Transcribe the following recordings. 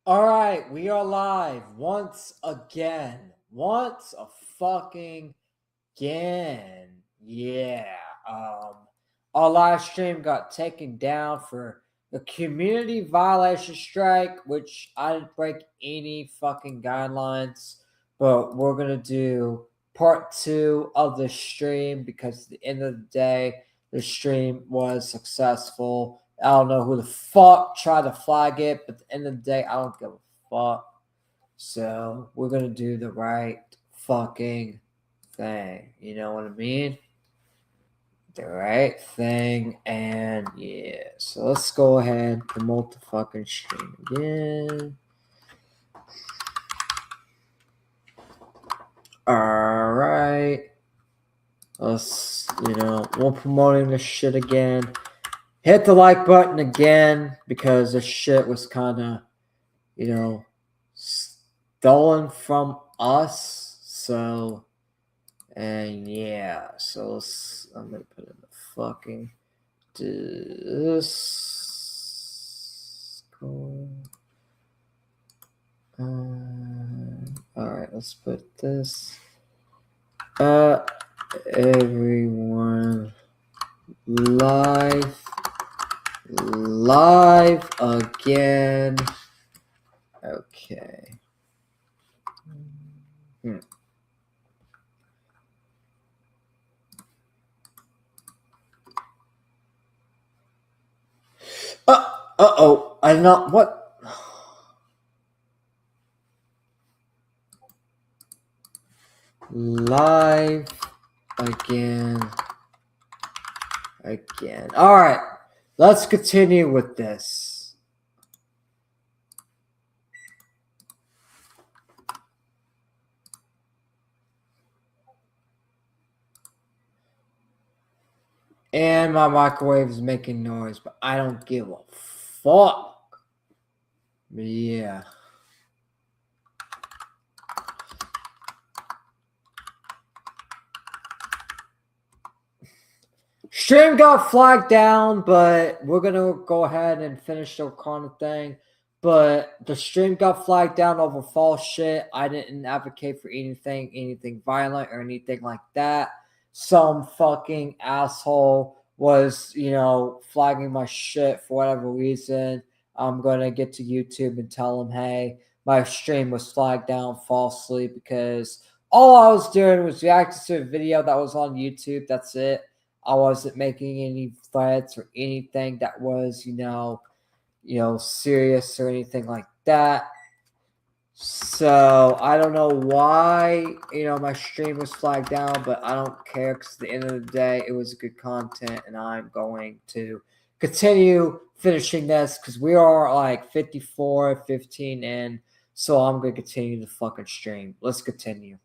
All right, we are live once again. Once a fucking again. Yeah. Our live stream got taken down for the community violation strike, which I didn't break any fucking guidelines, but we're gonna do part two of the stream because at the end of the day, the stream was successful. I don't know who the fuck tried to flag it, but at the end of the day, I don't give a fuck. So we're gonna do the right fucking thing. You know what I mean? The right thing, and yeah. So let's go ahead and promote the fucking stream again. All right. Let's, we're promoting this shit again. Hit the like button again because this shit was kind of, stolen from us. So, and yeah. So I'm going to put in the fucking Discord. All right, let's put this. Everyone live again. Okay. Uh-oh. I not what? Live again. All right. Let's continue with this. And my microwave is making noise, but I don't give a fuck. Yeah. Stream got flagged down, but we're gonna go ahead and finish the Ro Khanna thing. But the stream got flagged down over false shit. I didn't advocate for anything violent or anything like that. Some fucking asshole was, flagging my shit for whatever reason. I'm gonna get to YouTube and tell him, hey, my stream was flagged down falsely because all I was doing was reacting to a video that was on YouTube. That's it. I wasn't making any threats or anything that was, serious or anything like that. So I don't know why, my stream was flagged down, but I don't care because at the end of the day, it was good content, and I'm going to continue finishing this because we are like 54, 15 in. So I'm going to continue the fucking stream. Let's continue.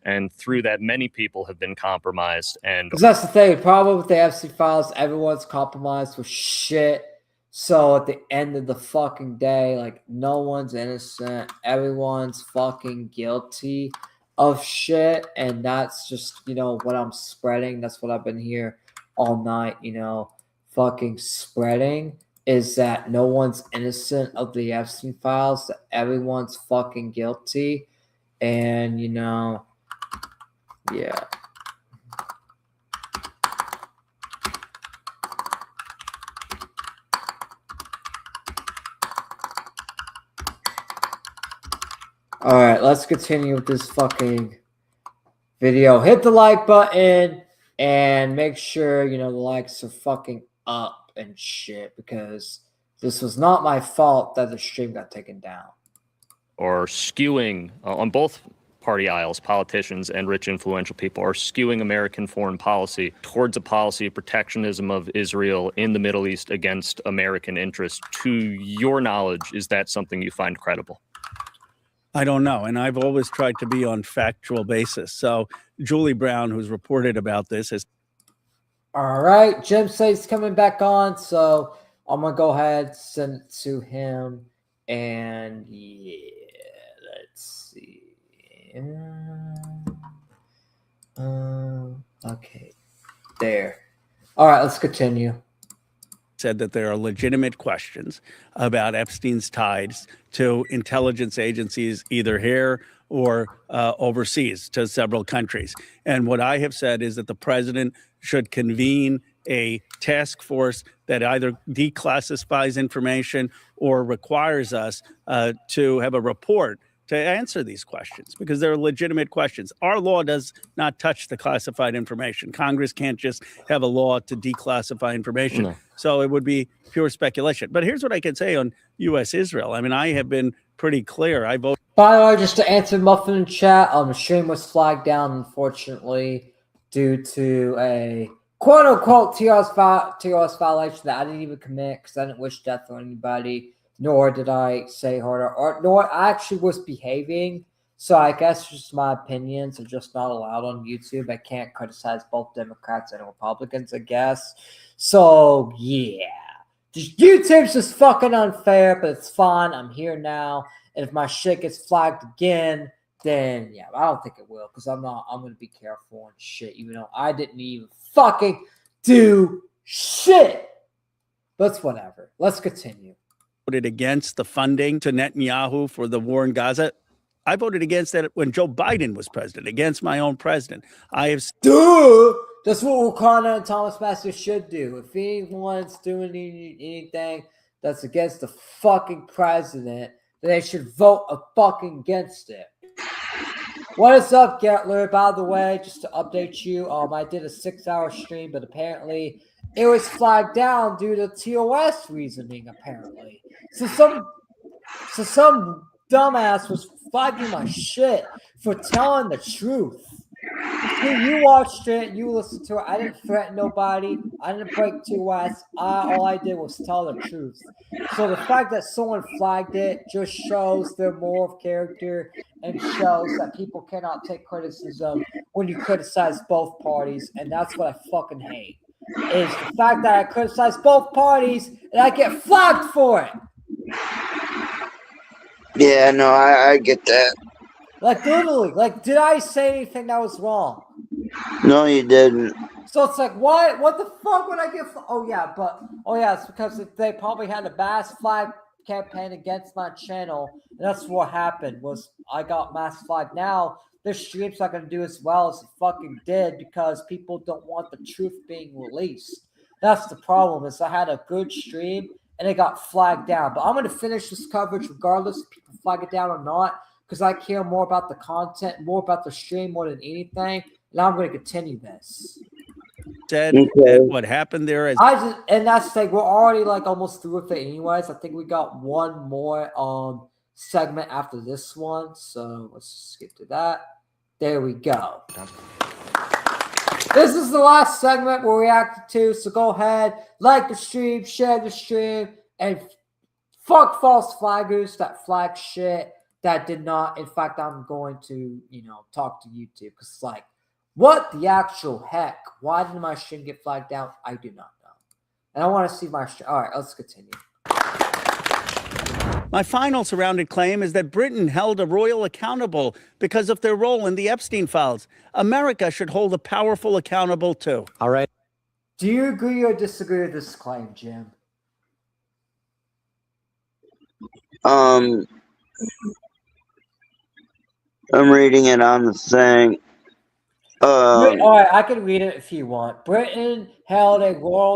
And through that, many people have been compromised. And that's the thing. The problem with the Epstein files, everyone's compromised with shit. So at the end of the fucking day, like, no one's innocent. Everyone's fucking guilty of shit. And that's just, what I'm spreading. That's what I've been here all night, fucking spreading, is that no one's innocent of the Epstein files, that everyone's fucking guilty. And, yeah. All right, let's continue with this fucking video. Hit the like button and make sure, the likes are fucking up and shit, because this was not my fault that the stream got taken down. Or skewing on both party aisles, politicians and rich influential people are skewing American foreign policy towards a policy of protectionism of Israel in the Middle East against American interests. To your knowledge, is that something you find credible? I don't know. And I've always tried to be on factual basis. So Julie Brown, who's reported about this, has. All right. Jim says coming back on. So I'm going to go ahead, send it to him. And yeah, let's see. Okay. There. All right. Let's continue. said that there are legitimate questions about Epstein's ties to intelligence agencies, either here or overseas to several countries. And what I have said is that the president should convene a task force that either declassifies information or requires us to have a report to answer these questions, because they're legitimate questions. Our law does not touch the classified information. Congress can't just have a law to declassify information. No. So it would be pure speculation. But here's what I can say on U.S. Israel. I mean, I have been pretty clear. I vote. By the way, just to answer Muffin in chat, the stream was flagged down, unfortunately, due to a quote-unquote TOS violation that I didn't even commit because I didn't wish death on anybody, nor did I say harder, or nor I actually was behaving. So I guess just my opinions are just not allowed on YouTube. I can't criticize both Democrats and Republicans, I guess. So, yeah. YouTube's just fucking unfair, but it's fine. I'm here now. And if my shit gets flagged again, then yeah, I don't think it will, because I'm going to be careful and shit, even though I didn't even fucking do shit. But it's whatever. Let's continue. Voted against the funding to Netanyahu for the war in Gaza. I voted against that when Joe Biden was president, against my own president. I have. Duh! That's what Ro Khanna and Thomas Masters should do. If anyone's doing anything that's against the fucking president, then they should vote fucking against it. What is up, Gertler? By the way, just to update you, I did a 6-hour stream, but apparently it was flagged down due to TOS reasoning, apparently. So some dumbass was flagging my shit for telling the truth. You watched it, you listened to it. I didn't threaten nobody. I didn't break TOS. All I did was tell the truth. So the fact that someone flagged it just shows their moral character and shows that people cannot take criticism when you criticize both parties. And that's what I fucking hate. Is the fact that I criticize both parties and I get flagged for it. Yeah, no, I get that. Like, literally, like, did I say anything that was wrong? No, you didn't. So it's like, what the fuck would I get? It's because they probably had a mass flag campaign against my channel, and that's what happened, was I got mass flag. Now, this stream's not going to do as well as it fucking did because people don't want the truth being released. That's the problem, is I had a good stream, and it got flagged down. But I'm going to finish this coverage regardless if people flag it down or not, because I care more about the content, more about the stream more than anything, and I'm going to continue this. Said that what happened there is. And that's like, we're already like almost through with it anyways. I think we got one more segment after this one, so let's skip to that. There we go. This is the last segment we're reacting to, so go ahead, like the stream, share the stream, and fuck false flaggers that flag shit that did not. In fact, I'm going to, talk to YouTube, because it's like, what the actual heck? Why did my stream get flagged down? I do not know. And I want to see my stream. All right, let's continue. My final surrounded claim is that Britain held a royal accountable because of their role in the Epstein files. America should hold a powerful accountable too. All right. Do you agree or disagree with this claim, Jim? I'm reading it on the thing. All right, I can read it if you want. Britain held a royal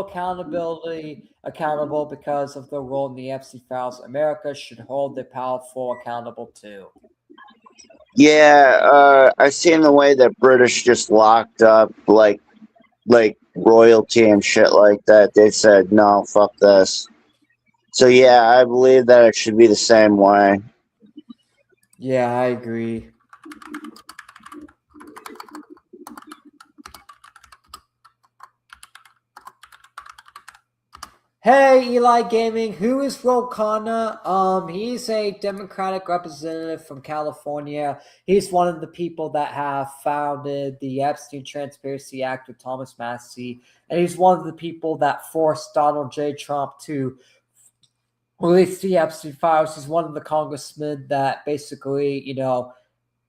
accountable because of the role in the Epstein files. America should hold the powerful accountable too. Yeah, I seen the way that British just locked up like royalty and shit like that. They said, no, fuck this. So yeah, I believe that it should be the same way. Yeah, I agree. Hey, Eli Gaming, who is Ro Khanna? He's a Democratic representative from California. He's one of the people that have founded the Epstein Transparency Act with Thomas Massie, and he's one of the people that forced Donald J. Trump to release the Epstein files. He's one of the congressmen that basically,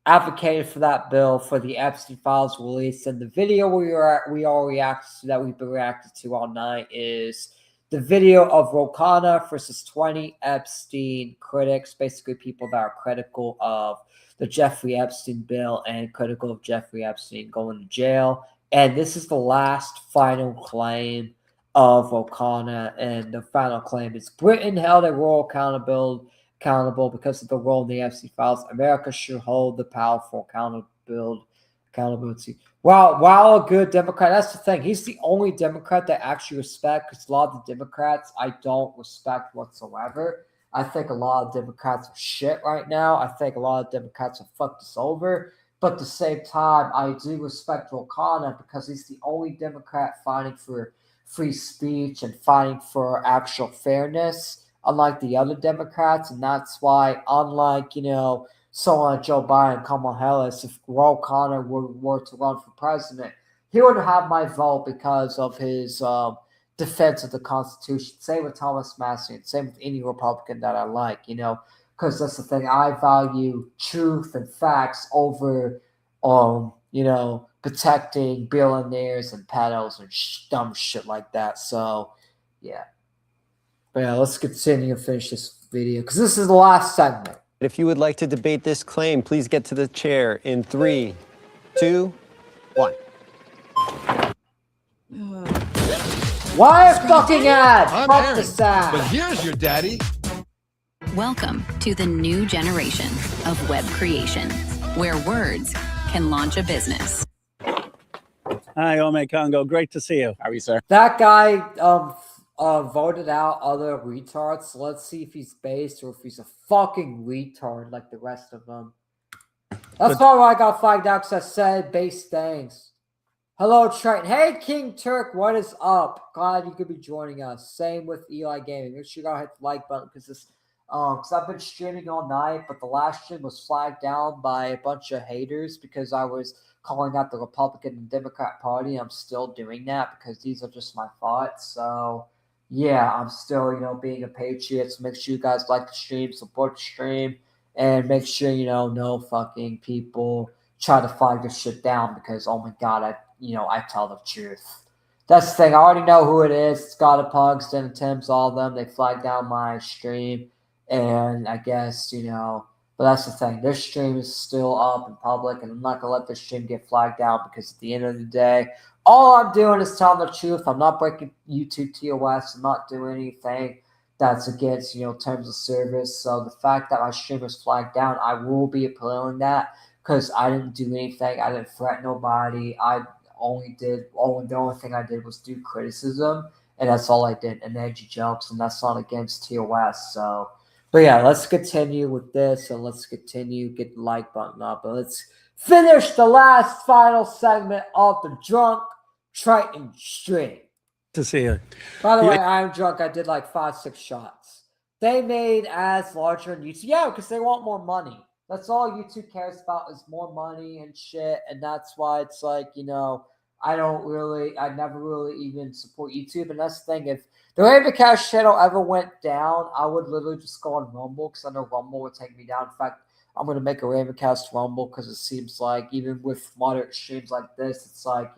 advocated for that bill for the Epstein files release. And the video we all reacted to, that we've been reacting to all night, is the video of Ro Khanna versus 20 Epstein critics, basically people that are critical of the Jeffrey Epstein bill and critical of Jeffrey Epstein going to jail. And this is the last final claim of Ro Khanna, and the final claim is Britain held a royal accountable because of the role in the Epstein files. America should hold the powerful accountability. While a good Democrat, that's the thing. He's the only Democrat that I actually respect, because a lot of the Democrats I don't respect whatsoever. I think a lot of Democrats are shit right now. I think a lot of Democrats have fucked us over. But at the same time, I do respect Ro Khanna because he's the only Democrat fighting for free speech and fighting for actual fairness, unlike the other Democrats. And that's why, unlike, someone like Joe Biden, Kamala Harris, if Ro Khanna were to run for president, he would have my vote because of his defense of the Constitution. Same with Thomas Massey, and same with any Republican that I like, because that's the thing. I value truth and facts over, protecting billionaires and pedos and dumb shit like that. So, yeah. But yeah, let's continue and finish this video, because this is the last segment. If you would like to debate this claim, please get to the chair in 3, 2, 1. Why a fucking ad? Fuck this ad. But here's your daddy. Welcome to the new generation of web creation, where words can launch a business. Hi, Ome Congo. Great to see you. How are you, sir? That guy voted out other retards. So let's see if he's based or if he's a fucking retard like the rest of them. That's probably why I got flagged out, because I said base things. Hello, Triton. Hey, King Turk, what is up? Glad you could be joining us. Same with Eli Gaming. Make sure you gotta hit the like button, because I've been streaming all night, but the last stream was flagged down by a bunch of haters because I was calling out the Republican and Democrat Party. I'm still doing that because these are just my thoughts. So yeah, I'm still, being a patriot. So make sure you guys like the stream, support the stream, and make sure, no fucking people try to flag this shit down, because, oh my God, I tell the truth. That's the thing. I already know who it is. It's Scott Pugs, Dan Tim's, all of them. They flagged down my stream, and I guess, but that's the thing. This stream is still up in public, and I'm not going to let this stream get flagged down, because at the end of the day, all I'm doing is telling the truth. I'm not breaking YouTube TOS. I'm not doing anything that's against, terms of service. So the fact that my stream is flagged down, I will be appealing that, because I didn't do anything. I didn't threaten nobody. The only thing I did was do criticism, and that's all I did, and edgy jokes, and that's not against TOS. So, but yeah, let's continue with this, and let's continue, get the like button up, and let's finish the last final segment of the Drunk Triton stream. To see you. By the way, I'm drunk. I did like 5-6 shots. They made ads larger on YouTube. Yeah, because they want more money. That's all YouTube cares about, is more money and shit. And that's why it's like, I never really even support YouTube. And that's the thing. If the Ravencast channel ever went down, I would literally just go on Rumble, because I know Rumble would take me down. In fact, I'm going to make a Ravencast Rumble, because it seems like even with moderate streams like this, it's like,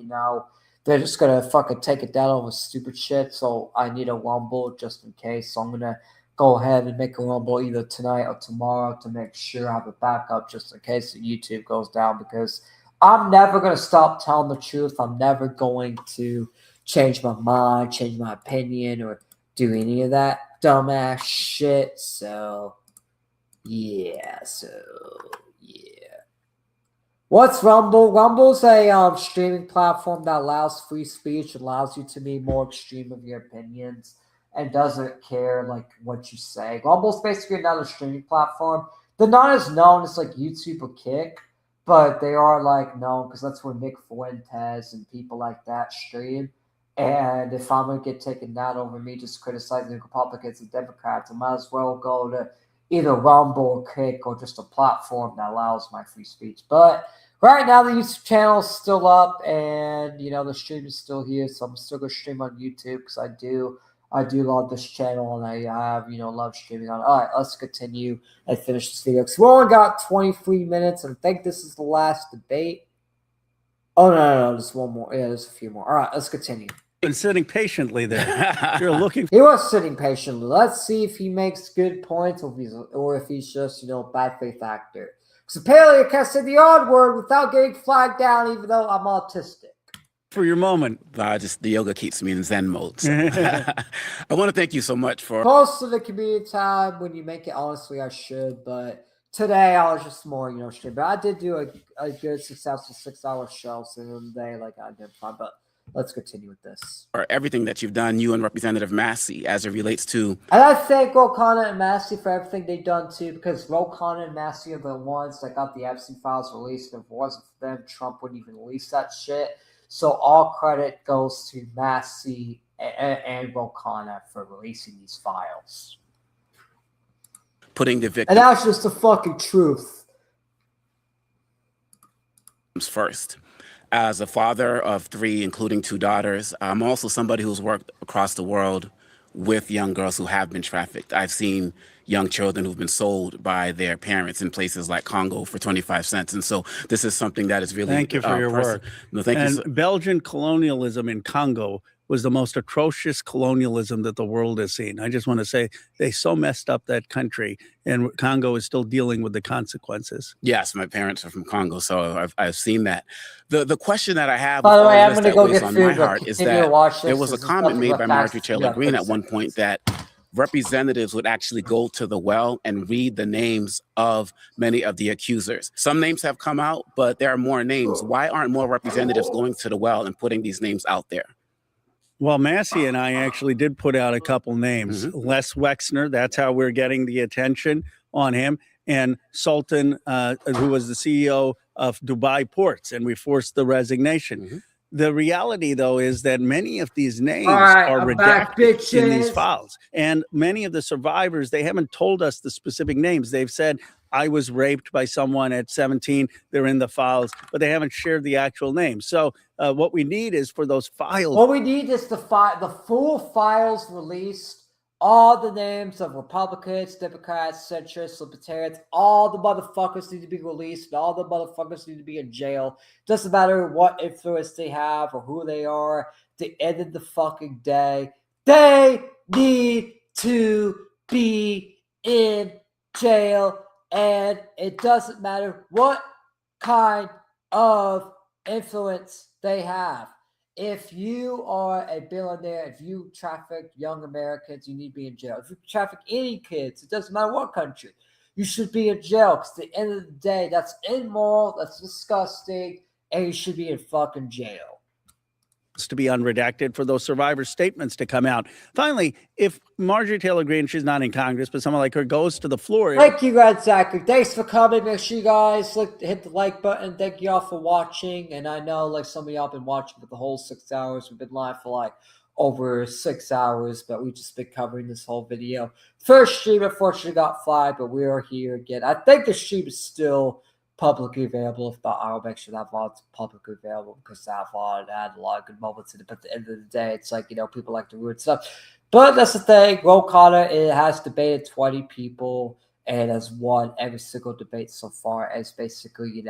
they're just going to fucking take it down over stupid shit. So I need a Rumble just in case. So I'm going to go ahead and make a Rumble either tonight or tomorrow to make sure I have a backup just in case the YouTube goes down, because I'm never going to stop telling the truth. I'm never going to change my mind, change my opinion, or do any of that dumbass shit. So, yeah. What's Rumble? Rumble's a streaming platform that allows free speech, allows you to be more extreme of your opinions, and doesn't care like what you say. Rumble's basically another streaming platform. They're not as known as like YouTube or Kick, but they are like known because that's where Nick Fuentes and people like that stream. And if I'm gonna get taken down over me just criticizing the Republicans and Democrats, I might as well go to either Rumble or Kick, or just a platform that allows my free speech. But right now the YouTube channel is still up, and the stream is still here, so I'm still gonna stream on YouTube because I do love this channel, and I have love streaming on it. All right, let's continue and finish this video because we only got 23 minutes, and I think this is the last debate. Oh no, there's one more. Yeah, there's a few more. All right, let's continue. Been sitting patiently there. You're looking. He was sitting patiently. Let's see if he makes good points or if he's just, bad faith actor. Because apparently I can't say the odd word without getting flagged down, even though I'm autistic. For your moment. Just the yoga keeps me in Zen mode. So. I want to thank you so much for Most of the community time, when you make it, honestly, I should. But today I was just more, stream. But I did do a good successful 6-hour show. So the day, I did fine. But let's continue with this. for everything that you've done, you and Representative Massey, as it relates to. And I thank Ro Khanna and Massey for everything they've done too, because Ro Khanna and Massey are the ones that got the Epstein files released. If it wasn't for them, Trump wouldn't even release that shit. So all credit goes to Massey and Ro Khanna for releasing these files. Putting the And victims that's just the fucking truth. first. As a father of 3, including 2 daughters, I'm also somebody who's worked across the world with young girls who have been trafficked. I've seen young children who've been sold by their parents in places like Congo for 25 cents. And so this is something that is really Thank you for your work. No, thank you. Belgian colonialism in Congo was the most atrocious colonialism that the world has seen. I just want to say they so messed up that country, and Congo is still dealing with the consequences. Yes, my parents are from Congo, so I've seen that. The question that I have By the way, I'm going going to go get on food. my heart is that there was a comment made by Marjorie Taylor Greene at one point that representatives would actually go to the well and read the names of many of the accusers. Some names have come out, but there are more names. Why aren't more representatives going to the well and putting these names out there? Well, Massey and I actually did put out a couple names. Les Wexner, that's how we're getting the attention on him, and Sultan, who was the CEO of Dubai Ports, and we forced the resignation. The reality, though, is that many of these names are redacted in these files. And many of the survivors, they haven't told us the specific names. They've said, I was raped by someone at 17. They're in the files, but they haven't shared the actual names. So what we need is for those files. What we need is the full files released. All the names of Republicans, Democrats, centrists, libertarians, all the motherfuckers need to be released. And all the motherfuckers need to be in jail. Doesn't matter what influence they have or who they are. At the end of the fucking day, they need to be in jail. And it doesn't matter what kind of influence they have. If you are a billionaire, if you traffic young Americans, you need to be in jail. If you traffic any kids, it doesn't matter what country, you should be in jail. Because at the end of the day, that's immoral, that's disgusting, and you should be in fucking jail. To be unredacted, for those survivor statements to come out. Finally, if Marjorie Taylor Greene, she's not in Congress, but someone like her goes to the floor. Thank you, guys, Zachary. Thanks for coming. Make sure you guys hit the like button. Thank you all for watching. And I know some of y'all been watching for the whole 6 hours. We've been live for over 6 hours, but we've just been covering this whole video. First stream, unfortunately, got flagged, but we are here again. I think the stream is still publicly available. If not, I'll make sure that VOD's publicly available, because that VOD had a lot of good moments in it. But at the end of the day, it's people like to ruin stuff. But that's the thing. Ro Khanna, it has debated 20 people and has won every single debate so far. As basically,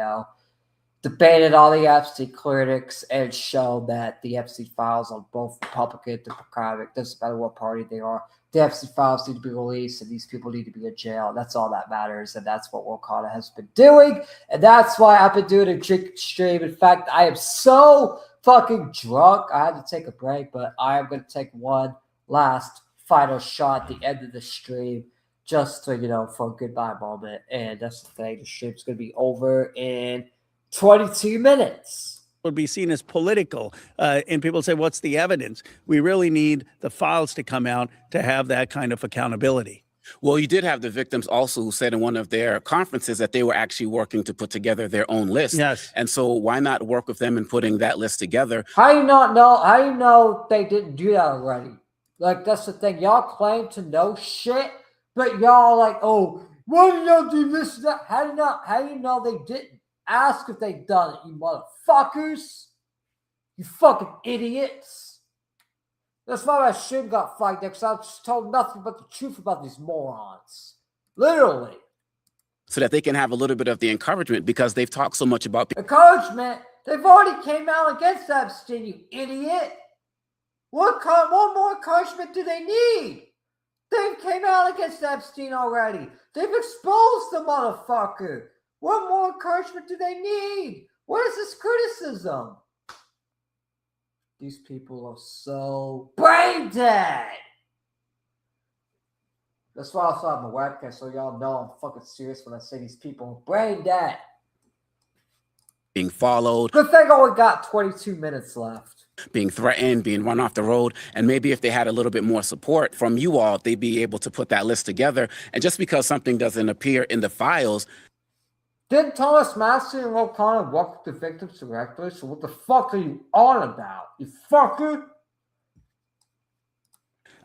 debated all the Epstein critics and shown that the Epstein files on both Republican and Democratic, doesn't matter what party they are, the Epstein files need to be released and these people need to be in jail. That's all that matters, and that's what Ro Khanna has been doing, and that's why I've been doing a drinking stream. In fact, I am so fucking drunk. I had to take a break, but I am going to take one last final shot at the end of the stream just to, for a goodbye moment, and that's the thing. The stream's going to be over in 22 minutes. Would be seen as political, and people say, what's the evidence? We really need the files to come out to have that kind of accountability. Well, you did have the victims also who said in one of their conferences that they were actually working to put together their own list. Yes. And so why not work with them in putting that list together? How do you know they didn't do that already? That's the thing. Y'all claim to know shit, but y'all oh, why did y'all do this and that? How do you know they didn't? Ask if they've done it, you motherfuckers. You fucking idiots. That's why my stream got flagged, because I just told nothing but the truth about these morons. Literally. So that they can have a little bit of the encouragement, because they've talked so much about encouragement. They've already came out against Epstein, you idiot. What more encouragement do they need? They came out against Epstein already. They've exposed the motherfucker. What more encouragement do they need? What is this criticism? These people are so brain dead. That's why I also have my webcam, so y'all know I'm fucking serious when I say these people are brain dead. Being followed. Good thing I only got 22 minutes left. Being threatened, being run off the road. And maybe if they had a little bit more support from you all, they'd be able to put that list together. And just because something doesn't appear in the files. Didn't Thomas Massey and Ro Khanna work with the victims directly? So what the fuck are you on about, you fucker?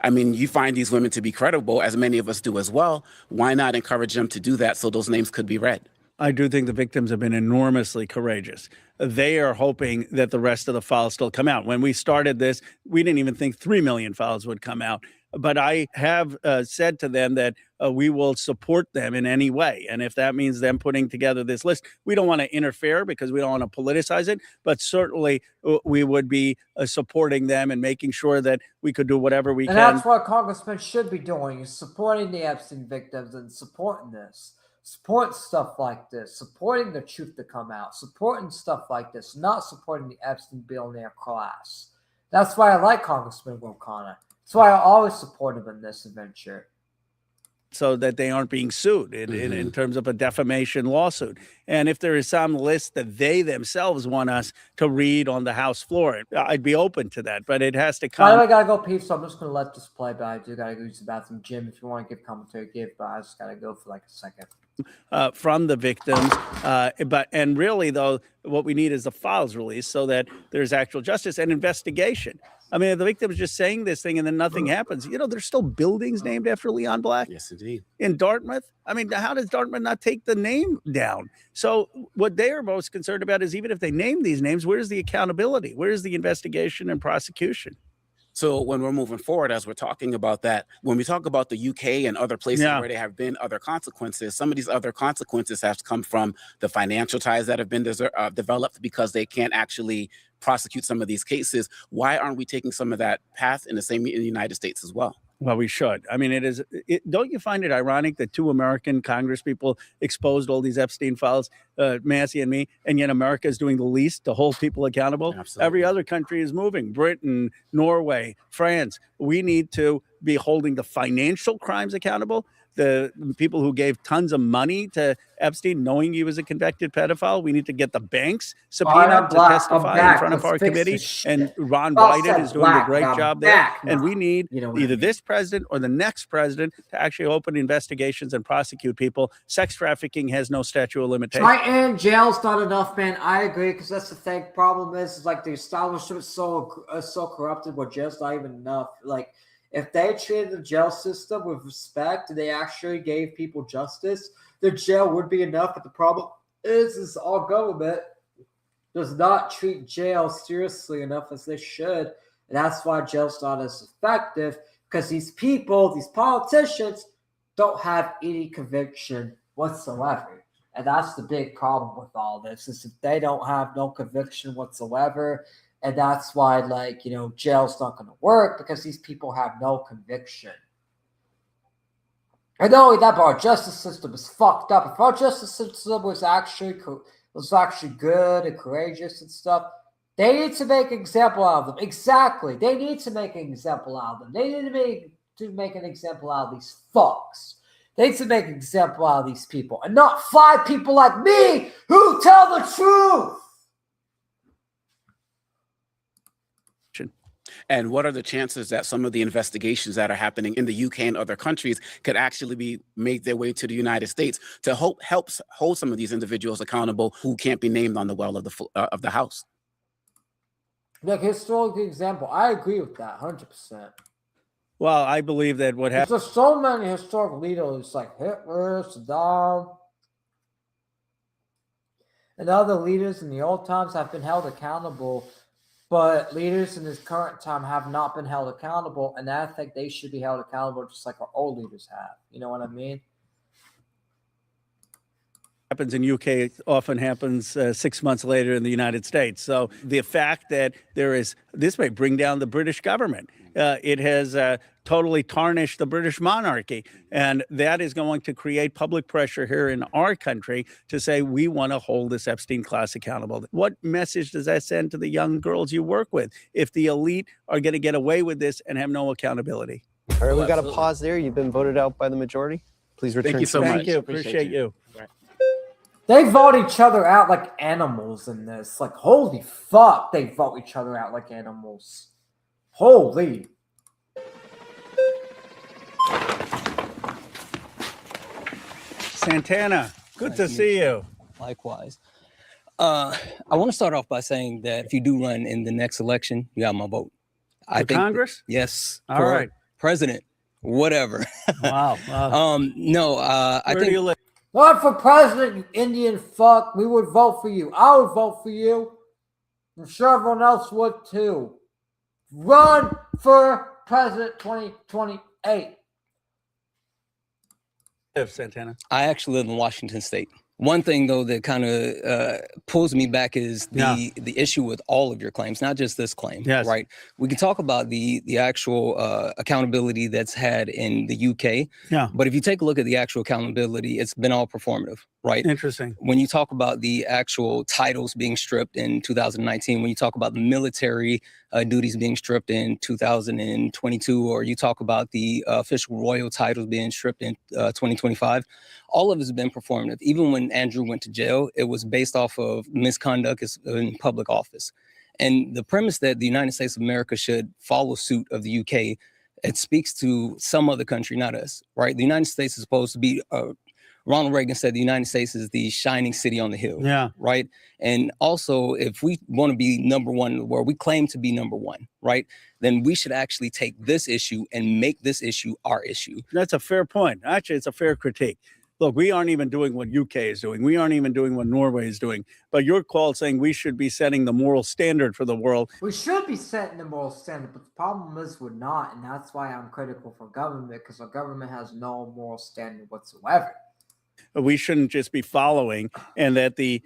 I mean, you find these women to be credible, as many of us do as well. Why not encourage them to do that so those names could be read? I do think the victims have been enormously courageous. They are hoping that the rest of the files still come out. When we started this, we didn't even think 3 million files would come out. But I have said to them that we will support them in any way. And if that means them putting together this list, we don't want to interfere because we don't want to politicize it. But certainly we would be supporting them and making sure that we could do whatever we can. And that's what congressmen should be doing, is supporting the Epstein victims and supporting this. Support stuff like this, supporting the truth to come out, supporting stuff like this, not supporting the Epstein billionaire class. That's why I like Congressman Ro Khanna. That's why I always support him in this adventure. So that they aren't being sued in terms of a defamation lawsuit. And if there is some list that they themselves want us to read on the House floor, I'd be open to that. But it has to come. By the way, I gotta go pee, so I'm just gonna let this play. But I do gotta go use the bathroom. Jim, if you want to give commentary, give. But I just gotta go for like a second. From the victims, and really though, what we need is the files released so that there's actual justice and investigation. I mean, if the victim's just saying this thing and then nothing happens, there's still buildings named after Leon Black. Yes, indeed. In Dartmouth. I mean, how does Dartmouth not take the name down? So what they are most concerned about is, even if they name these names, where's the accountability? Where's the investigation and prosecution? So when we're moving forward, as we're talking about that, when we talk about the UK and other places where there have been other consequences, some of these other consequences have come from the financial ties that have been developed because they can't actually prosecute some of these cases. Why aren't we taking some of that path in the United States as well? Well, we should. I mean, don't you find it ironic that 2 American Congress people exposed all these Epstein files, Massey and me, and yet America is doing the least to hold people accountable? Absolutely. Every other country is moving. Britain, Norway, France. We need to be holding the financial crimes accountable. The people who gave tons of money to Epstein, knowing he was a convicted pedophile. We need to get the banks subpoenaed to testify in front of our committee. And Ron Wyden is doing a great job there. And we need either this president or the next president to actually open investigations and prosecute people. Sex trafficking has no statute of limitations. Right, and jail's not enough, man. I agree, because that's the thing. Problem is like the establishment is so corrupted, where jail's not even enough. Like, if they treated the jail system with respect and they actually gave people justice, the jail would be enough. But the problem is our government does not treat jail seriously enough as they should. And that's why jail's not as effective, because these people, these politicians, don't have any conviction whatsoever. And that's the big problem with all this, is that they don't have no conviction whatsoever. And that's why, jail's not going to work, because these people have no conviction. And not only that, but our justice system is fucked up. If our justice system was actually good and courageous and stuff, they need to make an example out of them. Exactly. They need to make an example out of them. They need to make an example out of these fucks. They need to make an example out of these people, and not 5 people like me who tell the truth. And what are the chances that some of the investigations that are happening in the UK and other countries could actually be made their way to the United States to help hold some of these individuals accountable who can't be named on the well of the House? Like, historical example, I agree with that 100%. Well, I believe that what happened. There's so many historical leaders like Hitler, Saddam, and other leaders in the old times have been held accountable. But leaders in this current time have not been held accountable, and I think they should be held accountable just like our old leaders have. You know what I mean? happens in UK often happens 6 months later in the United States. So the fact that this may bring down the British government. It has totally tarnished the British monarchy. And that is going to create public pressure here in our country to say we want to hold this Epstein class accountable. What message does that send to the young girls you work with if the elite are going to get away with this and have no accountability? All right, we've got to pause there. You've been voted out by the majority. Please return. Thank you so much. Thank you. Appreciate you. They vote each other out like animals in this. Like, holy fuck, they vote each other out like animals. Holy. Santana, good to see you. Likewise. I want to start off by saying that if you do run in the next election, you got my vote. For Congress? Yes. All right. President, whatever. Wow. No, I Where think do you live? Not for president, you Indian fuck. We would vote for you. I would vote for you. I'm sure everyone else would too. Run for president 2028. Santana. I actually live in Washington State. One thing, though, that kind of pulls me back is the issue with all of your claims, not just this claim. Yes. Right. We can talk about the actual accountability that's had in the UK. Yeah. But if you take a look at the actual accountability, it's been all performative. Right. Interesting. When you talk about the actual titles being stripped in 2019, when you talk about the military duties being stripped in 2022, or you talk about the official royal titles being stripped in 2025, all of it has been performative. Even when Andrew went to jail, it was based off of misconduct in public office. And the premise that the United States of America should follow suit of the UK, it speaks to some other country, not us, right? The United States is supposed to be Ronald Reagan said the United States is the shining city on the hill. Yeah. Right. And also, if we want to be number one in the world, we claim to be number one. Right. Then we should actually take this issue and make this issue our issue. That's a fair point. Actually, it's a fair critique. Look, we aren't even doing what UK is doing. We aren't even doing what Norway is doing. But your call saying we should be setting the moral standard for the world. We should be setting the moral standard, but the problem is we're not. And that's why I'm critical for government, because our government has no moral standard whatsoever. We shouldn't just be following, and that the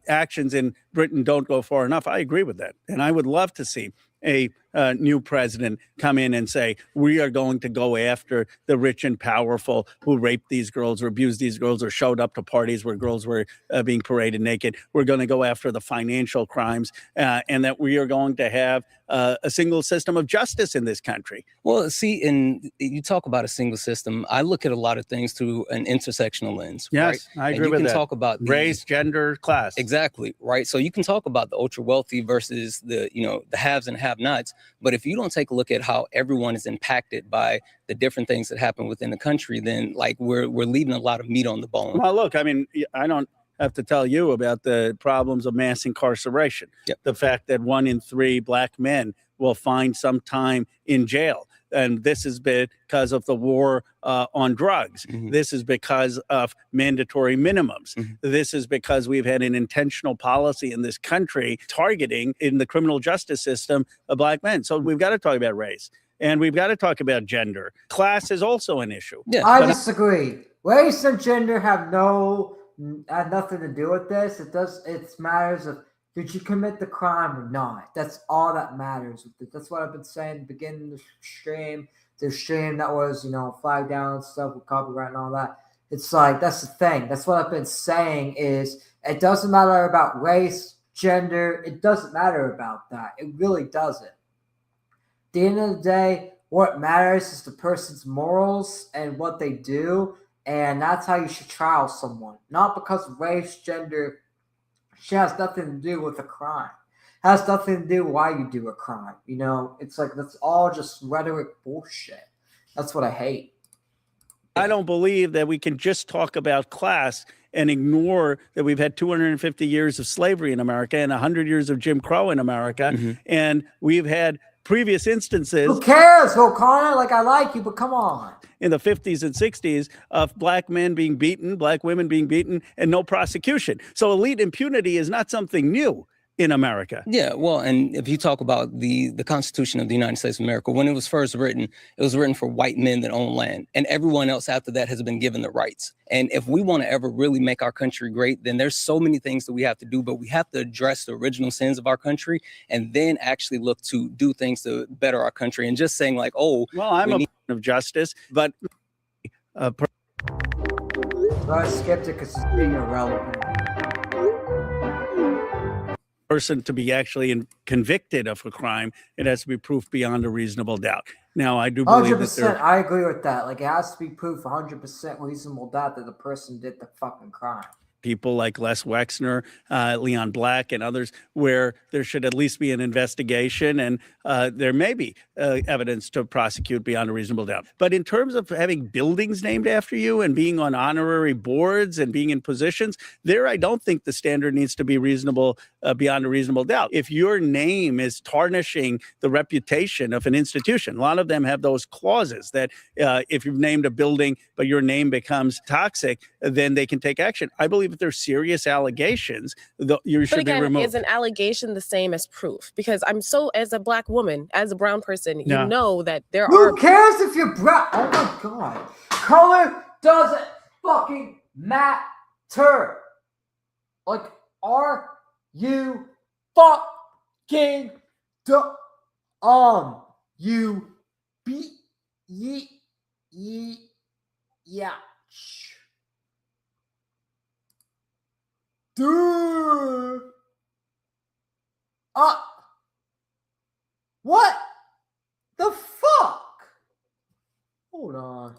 actions in Britain don't go far enough. I agree with that. And I would love to see a new president come in and say, we are going to go after the rich and powerful who raped these girls or abused these girls or showed up to parties where girls were being paraded naked. We're going to go after the financial crimes, and that we are going to have a single system of justice in this country. Well, see, and you talk about a single system. I look at a lot of things through an intersectional lens. Yes, right? I agree and with you that. can talk about race, gender, class. Exactly. Right. So you can talk about the ultra wealthy versus the haves and have-nots. But if you don't take a look at how everyone is impacted by the different things that happen within the country, then like we're leaving a lot of meat on the bone. Well, look, I mean, I don't have to tell you about the problems of mass incarceration. Yep. The fact that 1 in 3 black men will find some time in jail. And this is because of the war on drugs. Mm-hmm. This is because of mandatory minimums. Mm-hmm. This is because we've had an intentional policy in this country targeting in the criminal justice system of black men. So we've got to talk about race, and we've got to talk about gender. Class is also an issue. Yeah, I disagree. Race and gender have nothing to do with this. It matters of, did you commit the crime or not? That's all that matters. That's what I've been saying at the beginning of the stream. The stream that was, flagged down and stuff with copyright and all that. It's like, that's the thing. That's what I've been saying is it doesn't matter about race, gender. It doesn't matter about that. It really doesn't. At the end of the day, what matters is the person's morals and what they do. And that's how you should trial someone. Not because of race, gender. She has nothing to do with a crime. Has nothing to do why you do a crime. It's like that's all just rhetoric bullshit. That's what I hate. I don't believe that we can just talk about class and ignore that we've had 250 years of slavery in America and 100 years of Jim Crow in America. Mm-hmm. And we've had previous instances. Who cares, Ro Khanna? Like, I like you, but come on. In the 50s and 60s of black men being beaten, black women being beaten, and no prosecution. So elite impunity is not something new. in America. Yeah, well, and if you talk about the Constitution of the United States of America, when it was first written, it was written for white men that own land, and everyone else after that has been given the rights. And if we want to ever really make our country great, then there's so many things that we have to do, but we have to address the original sins of our country and then actually look to do things to better our country. And just saying like, oh, well, I'm a person of justice, but I skeptic because it's being irrelevant. Person to be actually convicted of a crime, it has to be proof beyond a reasonable doubt. Now, I do believe 100%. I agree with that. Like, it has to be proof 100% reasonable doubt that the person did the fucking crime. People like Les Wexner, Leon Black, and others, where there should at least be an investigation and there may be evidence to prosecute beyond a reasonable doubt. But in terms of having buildings named after you and being on honorary boards and being in positions, there I don't think the standard needs to be reasonable beyond a reasonable doubt. If your name is tarnishing the reputation of an institution, a lot of them have those clauses that if you've named a building but your name becomes toxic, then they can take action. I believe if there's serious allegations, you should be removed. Is an allegation the same as proof? Because as a black woman, as a brown person, you know that there are. Who cares if you're brown? Oh my God. Color doesn't fucking matter. Like, are you fucking dumb? You yeah. Dude. What the fuck? Hold on.